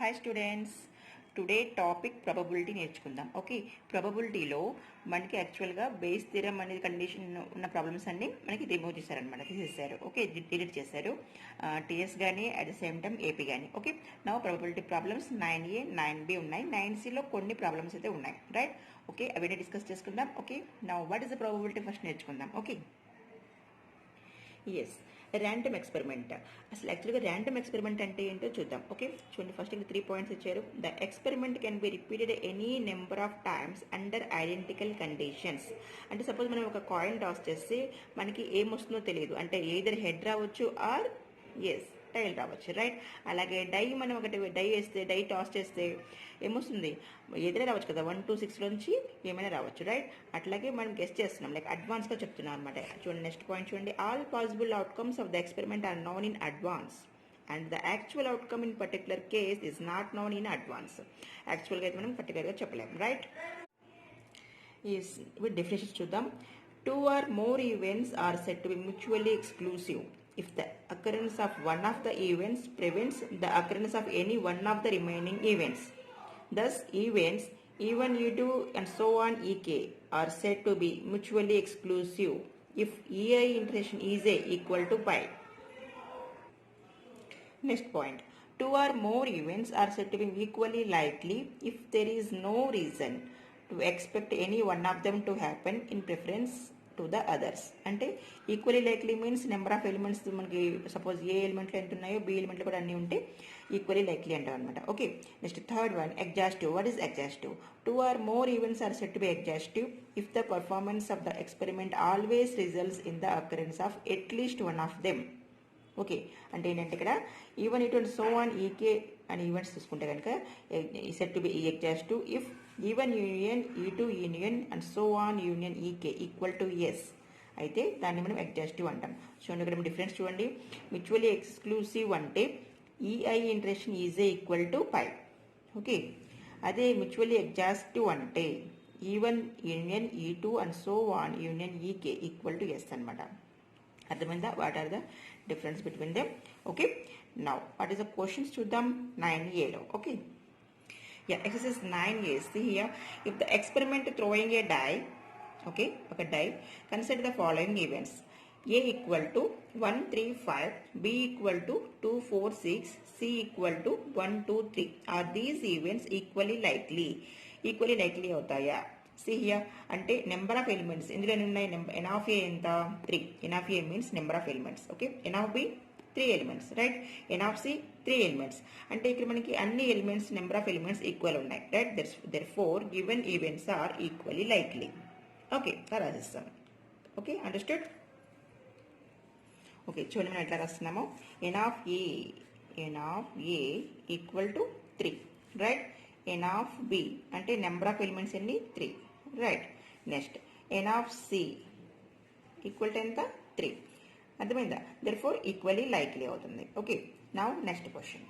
Hi students, today topic probability నేర్చుకుందాం. Okay, ప్రాబబిలిటీలో మనకి యాక్చువల్గా బేస్ థియరం అనేది కండిషన్ ఉన్న ప్రాబ్లమ్స్ అన్ని మనకి రిమూవ్ చేశారనమాట, తీసేశారు. ఓకే, డిలీట్ చేశారు, టీఎస్ కానీ at the same time AP కానీ. ఓకే, నా ప్రాబబిలిటీ ప్రాబ్లమ్స్ 9A 9B ఉన్నాయి, 9Cలో కొన్ని ప్రాబ్లమ్స్ అయితే ఉన్నాయి, రైట్. ఓకే, అవన్నీ డిస్కస్ చేసుకుందాం. ఓకే, నా what is the probability first నేర్చుకుందాం. Okay, yes, random experiment. అసలు యాక్చువల్గా ర్యాండమ్ ఎక్స్పెరిమెంట్ అంటే ఏంటో చూద్దాం. ఓకే, చూడండి, ఫస్ట్ ఇక్కడ 3 పాయింట్స్ ఇచ్చారు. The experiment can be repeated any number of times under identical conditions. అంటే సపోజ్ మనం ఒక కాయిన్ టాస్ చేస్తే మనకి ఏమొస్తుందో తెలియదు, అంటే ఏదర్ హెడ్ రావచ్చు ఆర్ ఎస్ టైల్ రావచ్చు, రైట్. అలాగే డై మనం ఒకటి డై వేస్తే, డై టాస్ చేస్తే ఏమొస్తుంది, ఏదైనా రావచ్చు కదా, 1 to 6 నుంచి ఏమైనా రావచ్చు, రైట్. అట్లాగే మనం గెస్ట్ చేస్తున్నాం, లైక్ అడ్వాన్స్గా చెప్తున్నాం అనమాట. చూడండి, నెక్స్ట్ పాయింట్ చూడండి. All possible outcomes of the experiment are known in advance and the actual outcome in particular case is not known in advance. యాక్చువల్గా అయితే మనం పర్టికులర్గా చెప్పలేము, రైట్. ఈస్ విత్ డెఫినేషన్స్ చూద్దాం. 2 or more events are said to be mutually exclusive if the occurrence of one of the events prevents the occurrence of any one of the remaining events. Thus, events E1, E2 and so on Ek are said to be mutually exclusive if Ei intersection Ej equal to pi. Next point. 2 or more events are said to be equally likely if there is no reason to expect any one of them to happen in preference to the others. అంటే equally likely means number of elements మనకి suppose ఏ ఎలిమెంట్లు ఎంత ఉన్నాయో B ఎలిమెంట్లు కూడా అన్నీ ఉంటే equally likely అంటాం అనమాట. Okay, next third one, exhaustive. What is exhaustive? 2 or more events are said to be exhaustive if the performance of the experiment always results in the occurrence of at least one of them. Okay, అంటే ఏంటంటే ఇక్కడ even ఇటు so on ఈకే అని events తీసుకుంటే కనుక set to be exhaustive if E one union ఈ2 union and so on union E k equal to S అయితే దాన్ని మనం ఎగ్జాస్టివ్ అంటాం. చూడండి, ఇక్కడ డిఫరెన్స్ చూడండి. మ్యూచువల్లీ ఎక్స్క్లూసివ్ అంటే E i intersection E j equal to phi. Okay, అదే మ్యూచువల్లీ ఎగ్జాస్టివ్ అంటే ఈవెన్ యూనియన్ ఈ2 and so on union E k equal to S అనమాట. అర్థమైందా? What are the difference between them? Okay, now what is the questions చూద్దాం 9Aలో. Okay, yeah, exercise 9A. See here, if the experiment throwing a die, okay, ఒక die, consider the following events. A equal to 1 3 5, B equal to 2 4 6, C equal to 1 2 3. Are these events equally likely? Equally likely అవుతాయా? See here, అంటే number of elements ఇందులో ఎన్ని ఉన్నాయి? N of A ఎంత? 3. N of A means number of elements. Okay, n of B 3 elements, right. N of C 3 elements. అంటే ఇక్కడ మనకి అన్ని elements number of elements equal ఉన్నాయి, right. Therefore given events are equally likely. Okay, రాసిస్తాం. Okay, understood? Okay, చూడండి మనం ఎట్లా రాస్తున్నాము. N of A equal to 3, right. N of B అంటే నెంబర్ ఆఫ్ ఎలిమెంట్స్ ఎన్ని? 3, right. Next N of C equal to ఎంత? 3. అర్థమైందా? దెర్ఫోర్ ఈక్వల్లీ లైక్లీ అవుతుంది. Okay, now next question.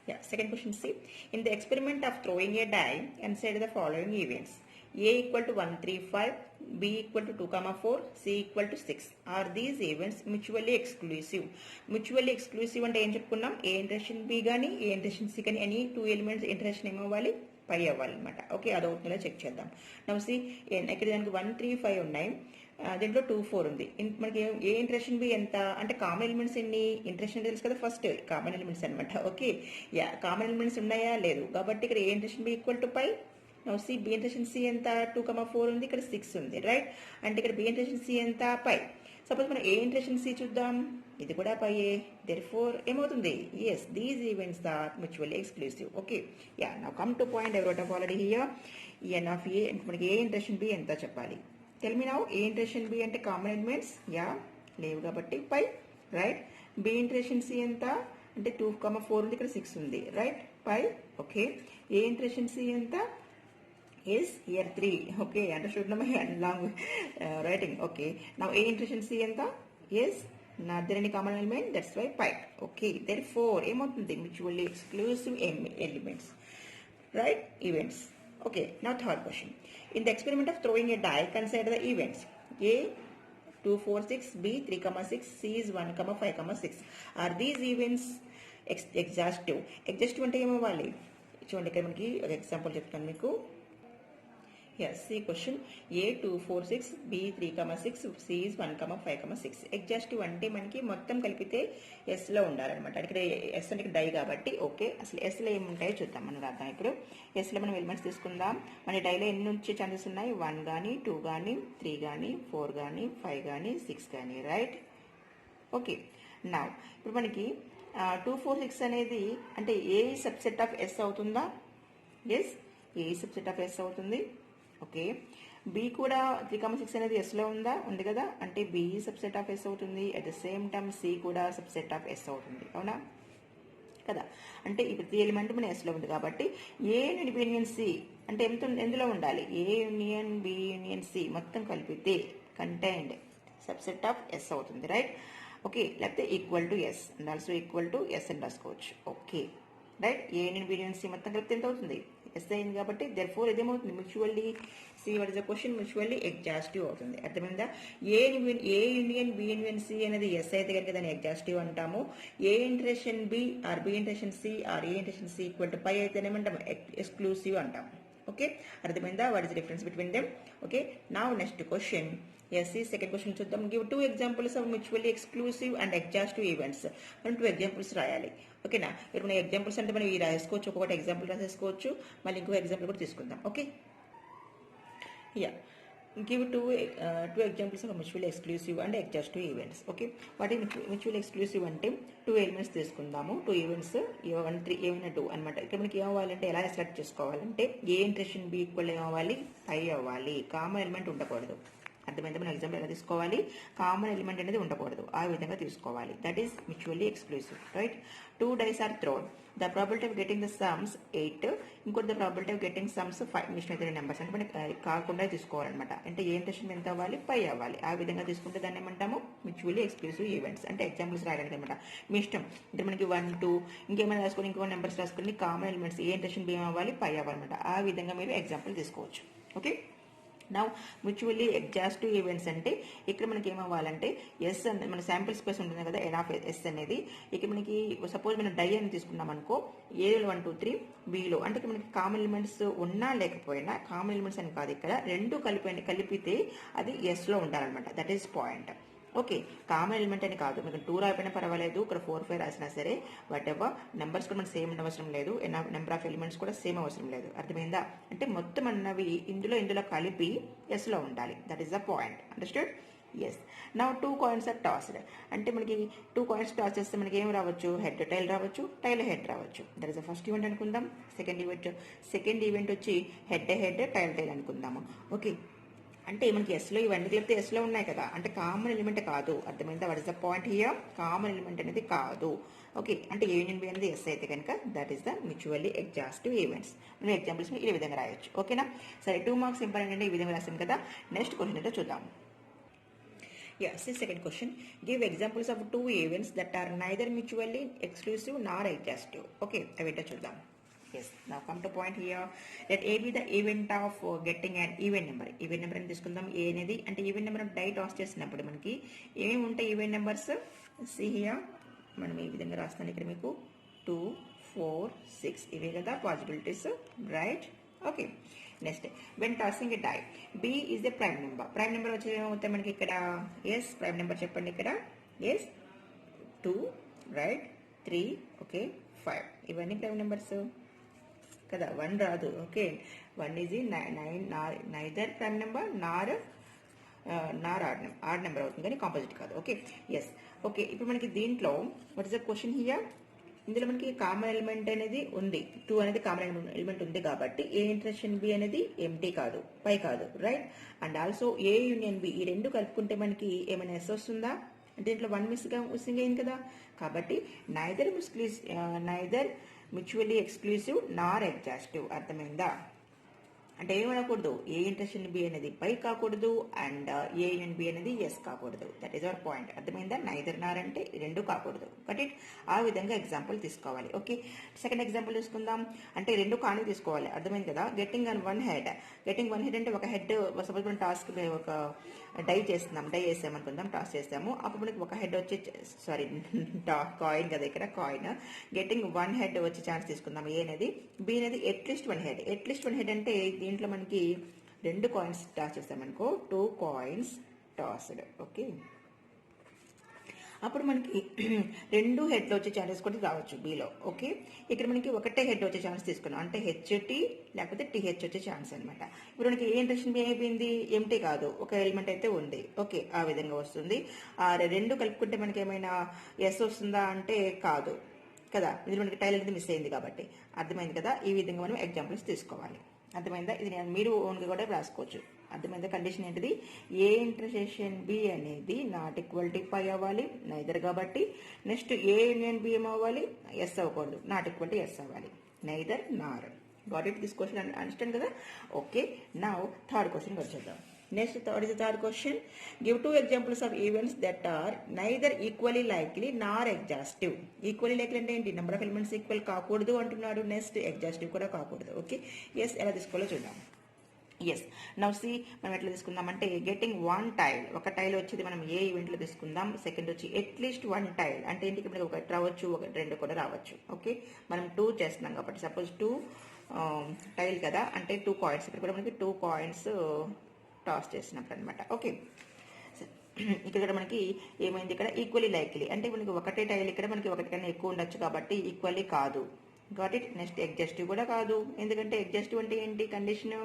Yeah, second question, see, in the experiment of throwing a die, consider the following events. A equal to 1 3 5, B equal to 2 4, C equal to 6. Are these events mutually exclusive? Mutually exclusive అంటే ఏం చెప్పుకున్నాం? ఏ intersection B కానీ ఏ intersection C కానీ any 2 elements ఇంటరేషన్ ఏమవ్వాలి? పై అవ్వాలన్నమాట. Okay, అదవుతుందో check చేద్దాం. Now see, ఇక్కడ దానికి 1 3 5 ఉన్నాయి, దీంట్లో 2 4 ఉంది. మనకి ఏ ఇంటరేషన్ బి ఎంత అంటే కామన్ ఎలిమెంట్స్ ఎన్ని? ఇంటరేషన్ తెలుసు కదా, ఫస్ట్ కామన్ ఎలిమెంట్స్ అనమాట. ఓకే, యా, కామన్ ఎలిమెంట్స్ ఉన్నాయా? లేదు. కాబట్టి ఇక్కడ A intersection B equal to phi. Now C, B intersection C ఎంత? 2 4 ఉంది, ఇక్కడ 6 ఉంది, రైట్. అంటే ఇక్కడ బి ఇంటరేషన్ సి ఎంత? పై. సపోజ్ మనం ఏ ఇంటరేషన్ సి చూద్దాం, ఇది కూడా పైయే. దెర్ఫోర్ ఏమవుతుంది? Yes, these events are mutually exclusive. Okay, yeah, now come to point. I wrote up already here. N of A మనకి ఏ ఇంటరేషన్ బి ఎంత చెప్పాలి? Tell me now. A intersection B అంటే common elements, yeah, లేవు కాబట్టి phi, right. B intersection C ఎంత అంటే 2 4 ఉంది, ఇక్కడ 6 ఉంది, right, phi. Okay, A intersection C ఎంత? is here 3. Okay, understood my long writing. Okay, now a intersection c enta is not there any common element, that's why pi. Okay, therefore ఏమవుతుంది? mutually exclusive elements, right, events. Okay, now third question. In the experiment of throwing a die, consider the events. A 2 4 6, B 3 6, C is 1 5 6. Are these events exhaustive అంటే ఏమవ్వాలి? చూడండి ఇక్కడ మనకి ఒక example చెప్తాను మీకు. Yes, see question. A 2 4 6, B 3, 6, C is 1, 5, 6. Exhaustive అంటే మనకి మొత్తం కలిపితే ఎస్ లో ఉండాలన్నమాట. ఇక్కడ ఎస్ అంటే డై కాబట్టి ఓకే. అసలు ఎస్ లో ఏముంటాయో చూద్దాం మనం రాద్దాం. ఇప్పుడు ఎస్ లో మనం ఎలిమెంట్స్ తీసుకుందాం. మన డైలో ఎన్ని వచ్చే ఛాన్సెస్ ఉన్నాయి? 1 కానీ 2 కానీ 3 కానీ 4 కానీ 5 కానీ 6 కానీ, రైట్? ఓకే. నా ఇప్పుడు మనకి 2 4 6 అనేది అంటే ఏ సబ్సెట్ ఆఫ్ ఎస్ అవుతుందా? Yes, A subset of S అవుతుంది. ఓకే. బి కూడా 3, 6 అనేది ఎస్లో ఉందా? ఉంది కదా, అంటే బి సబ్సెట్ ఆఫ్ ఎస్ అవుతుంది. At the same time C కూడా సబ్సెట్ ఆఫ్ ఎస్ అవుతుంది, అవునా కదా? అంటే ఇప్పుడు త్రీ ఎలిమెంట్ మన ఎస్లో ఉంది కాబట్టి ఏ యూనియన్ సి అంటే ఎందులో ఉండాలి? A union B union C మొత్తం కలిపితే కంటైన్డ్ సబ్సెట్ ఆఫ్ ఎస్ అవుతుంది, రైట్? ఓకే. లేకపోతే equal to S and also equal to S అని రాసుకోవచ్చు. Okay, right? A union B union C మొత్తం కలిపితే ఎంత అవుతుంది? ఎస్ అయింది కాబట్టి దెర్ఫోర్ ఇదేమవుతుంది? Mutually see what is the question? Mutually exhaustive అవుతుంది. అర్థమైందా? A union B union C అనేది ఎస్ అయితే కనుక దాన్ని ఎగ్జాస్టివ్ అంటాము. A intersection B are B intersection C or A intersection C equal to phi అయితేనేమంటాము? ఎక్స్క్లూసివ్ అంటాం. ఓకే, అర్థమైందా? What is the difference between them? Okay. Now next question. Yes, ఈ second question చూద్దాం. Give 2 examples of mutually exclusive and exhaustive events. మనం 2 examples రాయాలి. ఓకేనా? ఇప్పుడు మన ఎగ్జాంపుల్స్ అంటే మనం ఇవి రాసుకోవచ్చు, ఒక్కొక్కటి ఎగ్జాంపుల్ రాసేసుకోవచ్చు, మళ్ళీ ఇంకో ఎగ్జాంపుల్ కూడా తీసుకుందాం. Okay, yeah. Give two examples of mutually exclusive and exhaustive events. Okay, వాటి మ్యూచువల్లీ ఎక్స్క్లూసివ్ అంటే 2 ఎలిమెంట్స్ తీసుకుందాము. 2 ఈవెంట్స్ A1 3 ఏమైనా 2 అనమాట. ఇక్కడ మనకి ఏమవ్వాలంటే ఎలా సెలెక్ట్ చేసుకోవాలంటే ఏ ఇంటరేషన్ బి ఈక్వల్ ఏమవ్వాలి? పై అవ్వాలి. కామన్ ఎలిమెంట్ ఉండకూడదు. అర్థమైంది? మనం ఎగ్జాంపుల్ ఎలా తీసుకోవాలి? కామన్ ఎలిమెంట్ అనేది ఉండకూడదు, ఆ విధంగా తీసుకోవాలి. That is mutually exclusive, right? 2 dice are thrown. The probability of getting the sums 8, ఇంకోటి the probability of getting sums 5. మిషన్ అయితే నెంబర్స్ అంటే మనకి కాకుండా తీసుకోవాలన్నమాట. అంటే ఏ ఇంటరేషన్ ఎంత అవ్వాలి? పై అవ్వాలి. ఆ విధంగా తీసుకుంటే దాన్ని ఏమంటాము? Mutually exclusive events. అంటే ఎగ్జాంపుల్స్ రాయడానికి అనమాట. మీ ఇష్టం. అంటే మనకి 1 2 ఇంకేమైనా రాసుకొని ఇంకో నెంబర్స్ రాసుకొని కామన్ ఎలిమెంట్స్ ఏ ఇంటరేషన్ బి అవ్వాలి? పై అవ్వాలన్నమాట. ఆ విధంగా మీరు ఎగ్జాంపుల్ తీసుకోవచ్చు. Okay. Now mutually exhaustive events అంటే ఇక్కడ మనకి ఏమవ్వాలంటే ఎస్ అనేది మన శాంపిల్ స్పేస్ ఉంటుంది కదా, ఎన్ ఆఫ్ ఎస్ అనేది. ఇక్కడ మనకి సపోజ్ మనం డై అని తీసుకున్నాం అనుకో, ఏలో 1 2 3 బిలో అంటే ఇక్కడ మనకి కామన్ ఎలిమెంట్స్ ఉన్నా లేకపోయినా, కామన్ ఎలిమెంట్స్ అని కాదు, ఇక్కడ రెండు కలిపితే అది ఎస్లో ఉండాలన్నమాట. That is point. Okay, common element అని కాదు, మీకు 2 రాయిపోయినా పర్వాలేదు, ఇక్కడ 4 5 రాసినా సరే, వాట్ ఎవర్ నెంబర్స్ కూడా మనకు సేమ్ అవసరం లేదు, నెంబర్ ఆఫ్ ఎలిమెంట్స్ కూడా సేమ్ అవసరం లేదు. అర్థమైందా? అంటే మొత్తం అన్నవి ఇందులో కలిపి ఎస్లో ఉండాలి. That is the point. Understood? Yes. నా 2 కాయిన్స్ ఆర్ టాస్డ్. అంటే మనకి 2 కాయిన్స్ టాస్ చేస్తే మనకి ఏం రావచ్చు? హెడ్ టైల్ రావచ్చు, టైల్ హెడ్ రావచ్చు. That is the first event అనుకుందాం. సెకండ్ ఈవెంట్ వచ్చి హెడ్ టైల్ అనుకుందాము. ఓకే, అంటే మనకి ఎస్లో ఇవన్నీ కలిపితే ఎస్లో ఉన్నాయి కదా, అంటే కామన్ ఎలిమెంట్ కాదు. అర్థమైందా? What is the point here? Common element అనేది కాదు. ఓకే, అంటే ఏ యూనియన్ బి అనేది ఎస్ అయితే కనుక that is the mutually exhaustive events. మనం ఎగ్జాంపుల్స్ ఈ విధంగా రాయొచ్చు. ఓకేనా? సరే, 2 మార్క్స్ ఇంపార్టెంట్ అంటే ఈ విధంగా రాసాం కదా. నెక్స్ట్ క్వశ్చన్ అయితే చూద్దాం. Yes, second question. Give examples of 2 events that are neither mutually exclusive nor exhaustive. Okay, I will చూద్దాం. Yes, now come to point here. Let A be the event of getting an even number. Even number అని తీసుకుందాం. A అనేది అంటే even number die toss చేసినప్పుడు మనకి ఏమేమి ఉంటాయి even numbers? See here, మనం ఈ విధంగా రాస్తాను. ఇక్కడ మీకు 2 4 6 ఇవే కదా possibilities, right? Okay, next when tossing a die, B is a prime number. Prime number వచ్చి ఏమవుతాయి మనకి ఇక్కడ? ఎస్, ప్రైమ్ నెంబర్ చెప్పండి ఇక్కడ. Yes, 2, right? 3, ఓకే, 5 ఇవన్నీ ప్రైమ్ నెంబర్స్ కదా. 1 రాదు. Okay, 1 is neither prime number Nar odd number అవుతుంది, కానీ కాంపోజిట్ కాదు. Okay, yes. ఓకే, ఇప్పుడు మనకి దీంట్లో what is the question here? ఇందులో మనకి కామన్ ఎలిమెంట్ అనేది ఉంది, 2 అనేది కామన్ ఎలిమెంట్ ఉంది కాబట్టి ఏ ఇంటరేషన్ బి అనేది ఎంటీ కాదు, పై కాదు, right? And also A union B, ఈ రెండు కలుపుకుంటే మనకి ఏమైనా ఎస్ వస్తుందా? అంటే దీంట్లో 1 మిస్సింగ్ అయింది కదా, కాబట్టి నైదర్ మ్యూచువల్లీ ఎక్స్క్లూసివ్ నార్ ఎగ్జాస్టివ్. అర్థమైందా? అంటే ఏమనకూడదు, ఏ ఇంటర్సెక్షన్ బి అనేది పై కాకూడదు అండ్ ఏ యూనియన్ బి అనేది ఎస్ కాకూడదు. That is our point. అర్థమైందా? నైదర్ నార్ అంటే రెండు కాకూడదు. బట్ ఆ విధంగా ఎగ్జాంపుల్ తీసుకోవాలి. ఓకే, సెకండ్ ఎగ్జాంపుల్ తీసుకుందాం. అంటే రెండు కాని తీసుకోవాలి. అర్థమైంది కదా? Getting on one head. Getting one head అంటే ఒక హెడ్, సపోజ్ మనం టాస్క్ ఒక డై చేస్తున్నాం, డై వేసామనుకుందాం, టాస్ చేస్తాము. అప్పుడు మనకి ఒక హెడ్ వచ్చి, సారీ కాయిన్ కదా ఇక్కడ, కాయిన్. గెట్టింగ్ వన్ హెడ్ వచ్చే ఛాన్స్ తీసుకుందాం. ఏ అనేది, బి అనేది at least one head. At least one head అంటే దీంట్లో మనకి రెండు కాయిన్స్ టాస్ చేస్తామనుకో, 2 కాయిన్స్ టాస్డ్. ఓకే, అప్పుడు మనకి రెండు హెడ్లు వచ్చే ఛాన్సెస్ కూడా రావచ్చు బీలో. ఓకే, ఇక్కడ మనకి ఒకటే హెడ్ వచ్చే ఛాన్స్ తీసుకున్నాం, అంటే హెచ్టి లేకపోతే టిహెచ్ వచ్చే ఛాన్స్ అనమాట. ఇప్పుడు మనకి ఏ ఇంటర్సెక్షన్ బి అయిపోయింది, ఎంటీ కాదు, ఒక ఎలిమెంట్ అయితే ఉంది. ఓకే, ఆ విధంగా వస్తుంది. ఆ రెండు కలుపుకుంటే మనకి ఏమైనా ఎస్ వస్తుందా అంటే కాదు కదా, ఇది మనకి టైల్ అనేది మిస్ అయింది కాబట్టి. అర్థమైంది కదా? ఈ విధంగా మనం ఎగ్జాంపుల్స్ తీసుకోవాలి. అర్థమైందా? ఇది నేను మీరు ఓన్గా కూడా రాసుకోవచ్చు. అర్థమైందా? కండిషన్ ఏంటిది, ఏ ఇంటర్సెక్షన్ బి అనేది నాట్ ఈక్వల్ టు పై అవ్వాలి, నైదర్ కాబట్టి. నెక్స్ట్ ఏ యూనియన్ బి ఏమవ్వాలి, ఎస్ అవ్వకూడదు, నాట్ ఈక్వల్ టు ఎస్ అవ్వాలి, neither Nar. Got it? This question understand కదా? ఓకే, నౌ థర్డ్ క్వశ్చన్ వచ్చేద్దాం. Next, third question. Give 2 examples of events that are neither equally likely nor exhaustive. Equally likely అంటే ఏంటి, number of elements equal కాకూడదు అంటున్నాడు. Next exhaustive కూడా కాకూడదు. Okay, yes ఎలా తీసుకోవాలో చూద్దాం. ఎస్, నవ్ సి మనం ఎట్లా తీసుకుందాం అంటే, గెటింగ్ వన్ టైల్, ఒక టైల్ వచ్చేది మనం ఏ ఈవెంట్లో తీసుకుందాం. సెకండ్ వచ్చి అట్లీస్ట్ వన్ టైల్ అంటే ఏంటి, ఇక్కడ ఒకటి రావచ్చు, రెండు కూడా రావచ్చు. ఓకే, మనం 2 చేస్తున్నాం కాబట్టి, సపోజ్ 2 టైల్ కదా, అంటే 2 కాయిన్స్, ఇక్కడ కూడా మనకి 2 కాయిన్స్ టాస్ చేసినప్పుడు అనమాట. ఓకే, ఇక్కడ మనకి ఏమైంది, ఇక్కడ ఈక్వల్లీ లైక్లీ అంటే మనకి ఒకటే టైల్, ఇక్కడ మనకి ఒకటి కన్నా ఎక్కువ ఉండొచ్చు కాబట్టి ఈక్వల్లీ కాదు. Got it? నెక్స్ట్ ఎగ్జాస్టివ్ కూడా కాదు, ఎందుకంటే ఎగ్జాస్టివ్ అంటే ఏంటి కండిషన్,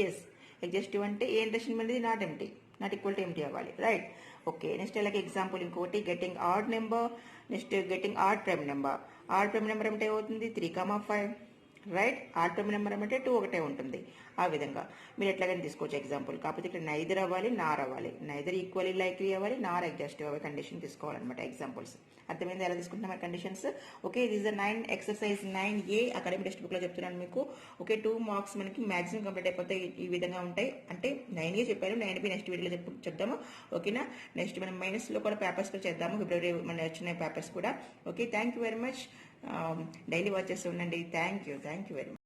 ఎస్ ఎగ్జాస్టివ్ అంటే ఏ ఇంటర్సెక్షన్ అనేది not empty, not equal to empty అవ్వాలి. రైట్? ఓకే, నెక్స్ట్ అలాగే ఎగ్జాంపుల్ ఇంకోటి, getting odd number. Next getting odd prime number. Odd prime number అంటే ఏమవుతుంది, 3,5. రైట్? ఆడ్ ప్రైమ్ నెంబర్ అంటే 2 ఒకటే ఉంటుంది. ఆ విధంగా మీరు ఎట్లాగైనా తీసుకోవచ్చు ఎగ్జాంపుల్. కాకపోతే ఇక్కడ నైదర్ అవ్వాలి, నార్ అవ్వాలి, నైదర్ ఈక్వల్లీ లైక్లీ అవ్వాలి, నార్ ఎగ్జాస్టివ్ అవ్వాలి, కండిషన్ తీసుకోవాలన్నమాట ఎగ్జాంపుల్స్. అర్థమైంది ఎలా తీసుకుంటున్నాం ఆ conditions? Okay, this the 9 exercise 9A academic text book లో చెప్తున్నాను మీకు. ఓకే, 2 మార్క్స్ మనకి మాక్సిమం కంప్లీట్ అయిపోతే ఈ విధంగా ఉంటాయి. అంటే 9A చెప్పాను, 9B నెక్స్ట్ వీడియోలో చెప్దాము. ఓకేనా? నెక్స్ట్ మనం మైనస్ లో కూడా పేపర్స్ కూడా చేద్దాము, ఫిబ్రవరి మన వచ్చిన పేపర్స్ కూడా. Okay, thank you very much. Daily watch చేస్తూ ఉండండి. Thank you very much.